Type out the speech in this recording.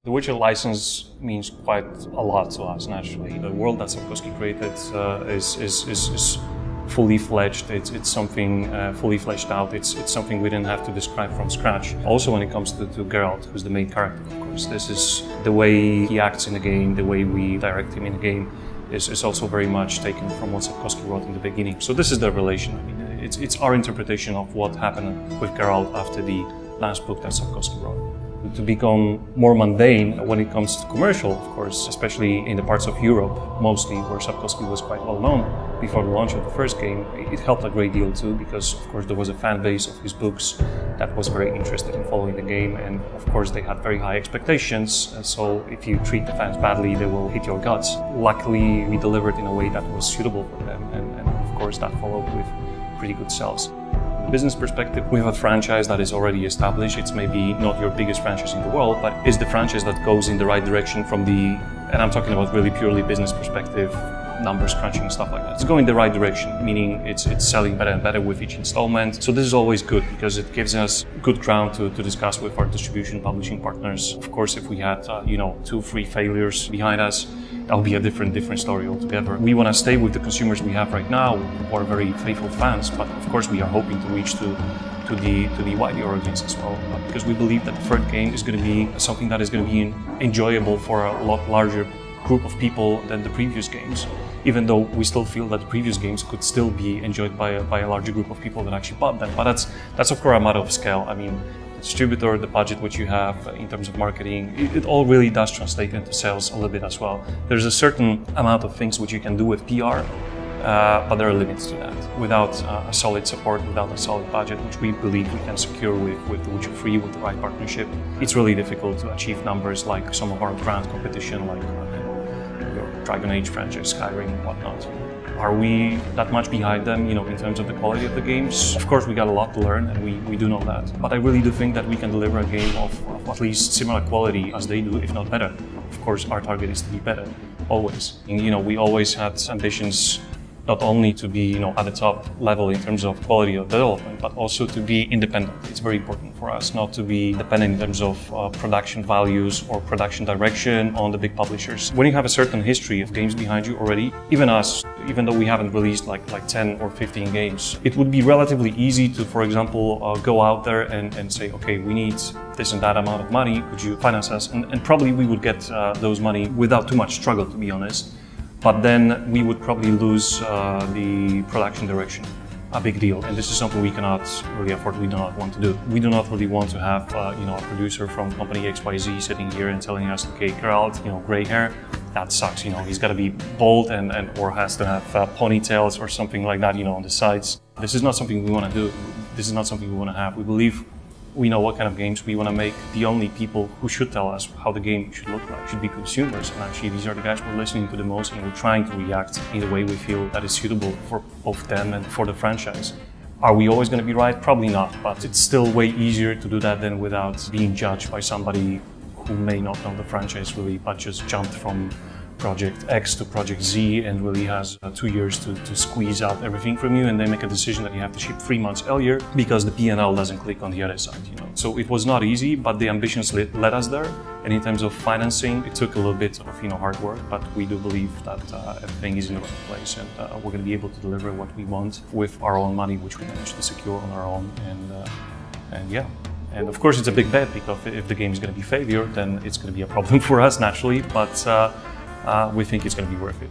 The Witcher license means quite a lot to us, naturally. The world that Sapkowski created is fully fledged. It's something fully fleshed out. It's something we didn't have to describe from scratch. Also, when it comes to Geralt, who's the main character, of course, this is the way he acts in the game, the way we direct him in the game is also very much taken from what Sapkowski wrote in the beginning. So this is the relation. I mean, it's our interpretation of what happened with Geralt after the last book that Sapkowski wrote. To become more mundane when it comes to commercial, of course, especially in the parts of Europe, mostly where Sapkowski was quite well known before the launch of the first game, it helped a great deal too, because of course there was a fan base of his books that was very interested in following the game, and of course they had very high expectations, so if you treat the fans badly, they will hit your guts. Luckily, we delivered in a way that was suitable for them, and of course that followed with pretty good sales. Business perspective, we have a franchise that is already established. It's maybe not your biggest franchise in the world, but it's the franchise that goes in the right direction from the, and I'm talking about really purely business perspective, numbers crunching, stuff like that. It's going the right direction, meaning it's selling better and better with each installment. So this is always good because it gives us good ground to discuss with our distribution publishing partners. Of course, if we had 2-3 failures behind us, that would be a different story altogether. We want to stay with the consumers we have right now, who are very faithful fans, but of course we are hoping to reach to the wider audience as well, because we believe that the third game is going to be something that is going to be enjoyable for a lot larger group of people than the previous games, even though we still feel that the previous games could still be enjoyed by a larger group of people that actually bought them. But that's of course a matter of scale. I mean, distributor, the budget which you have in terms of marketing, it all really does translate into sales a little bit as well. There's a certain amount of things which you can do with PR, but there are limits to that. Without a solid support, without a solid budget, which we believe we can secure with The Witcher 3, with the right partnership, it's really difficult to achieve numbers like some of our grand competition, like your Dragon Age franchise, Skyrim, and whatnot. Are we that much behind them, in terms of the quality of the games? Of course, we got a lot to learn, and we do know that. But I really do think that we can deliver a game of at least similar quality as they do, if not better. Of course, our target is to be better, always. And, we always had ambitions not only to be, at the top level in terms of quality of development, but also to be independent. It's very important for us not to be dependent in terms of production values or production direction on the big publishers. When you have a certain history of games behind you already, even us, even though we haven't released like 10 or 15 games, it would be relatively easy to, for example, go out there and say, okay, we need this and that amount of money, could you finance us? And probably we would get those money without too much struggle, to be honest. But then we would probably lose the production direction, a big deal. And this is something we cannot really afford, we do not want to do. We do not really want to have a producer from company XYZ sitting here and telling us, okay, Geralt, gray hair, that sucks, he's got to be bald and or has to have ponytails or something like that, on the sides. This is not something we want to do. This is not something we want to have. We believe we know what kind of games we want to make. The only people who should tell us how the game should look like should be consumers. And actually, these are the guys we're listening to the most, and we're trying to react in the way we feel that is suitable for both them and for the franchise. Are we always going to be right? Probably not, but it's still way easier to do that than without being judged by somebody who may not know the franchise really, but just jumped from Project X to Project Z and really has 2 years to squeeze out everything from you, and they make a decision that you have to ship 3 months earlier because the P&L doesn't click on the other side. So it was not easy, but the ambitions led us there. And in terms of financing, it took a little bit of hard work, but we do believe that everything is in the right place, and we're going to be able to deliver what we want with our own money, which we managed to secure on our own. And yeah. And of course, it's a big bet, because if the game is going to be a failure, then it's going to be a problem for us naturally. But we think it's going to be worth it.